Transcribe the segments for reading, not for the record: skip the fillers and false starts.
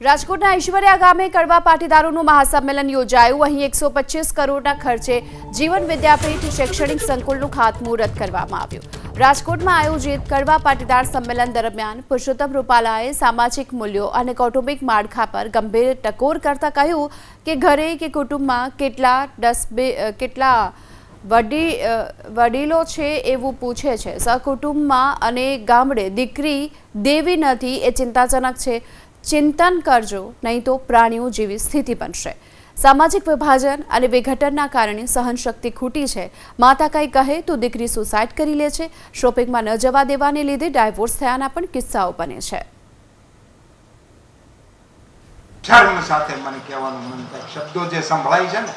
રાજકોટના ઐશ્વર્યા ગામે કડવા પાટીદારોનું મહાસંમેલન યોજાયું। અહીં 125 કરોડના ખર્ચે જીવન વિદ્યાપીઠ શૈક્ષણિક સંકુલનું ખાતમુહૂર્ત કરવામાં આવ્યું। રાજકોટમાં આયોજિત કડવા પાટીદાર સંમેલન દરમિયાન પુરુષોત્તમ રૂપાલાએ સામાજિક મૂલ્યો અને કૌટુંબિક માળખા પર ગંભીર ટકોર કરતા કહ્યું કે ઘરે કે કુટુંબમાં કેટલા વડીલો છે એવું પૂછે છે। સહકુટુંબમાં અને ગામડે દીકરી દેવી નથી એ ચિંતાજનક છે। चिंतन करजो नहीं तो प्राणियों जेवी स्थिति बनशे। सामाजिक विभाजन और विघटनना कारणे सहनशक्ति खूटी है। माता कई कहे तो दीकरी सुसाइड करी ले छे। शॉपिंग में न जवा देवाने लीधे डायवोर्स थयाना पण किस्साओ बने छे। धर्म साथे मने कहेवानुं मन थाय शब्दों जे संभळाय छे ने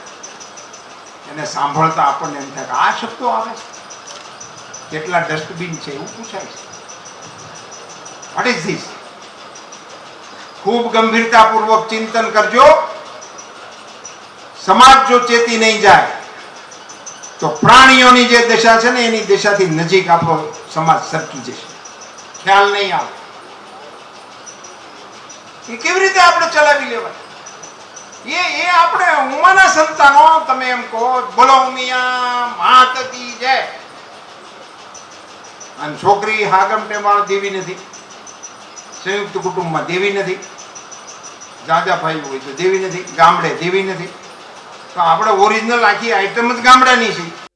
एने सांभळता आपणे एम थाय आ शब्दों आवे કેટલા ડસ્ટબિન છે એવું પૂછાય છે। What is this? खूब गंभीरता पूर्वक चिंतन करजो। समाज जो चेती नहीं जाए तो प्राणियों जे दशा है ने एनी दशा थी नजीक आपणो समाज सरकी जशे। ख्याल नहीं आवे ये केवी रीते आपणे चलावी लेवाय। ये आपणे उमाना संतानो तमे एम कहो बोलो मिया मात की जय अन छोकरी हागमटे माळ देवी नथी। संयुक्त कुटुंब में देवी नहीं। जाजा भाई हो तो देवी नहीं। गामडे देवी नहीं। तो આપણે ઓરિજિનल आखी आइटम ज गामडानी छे।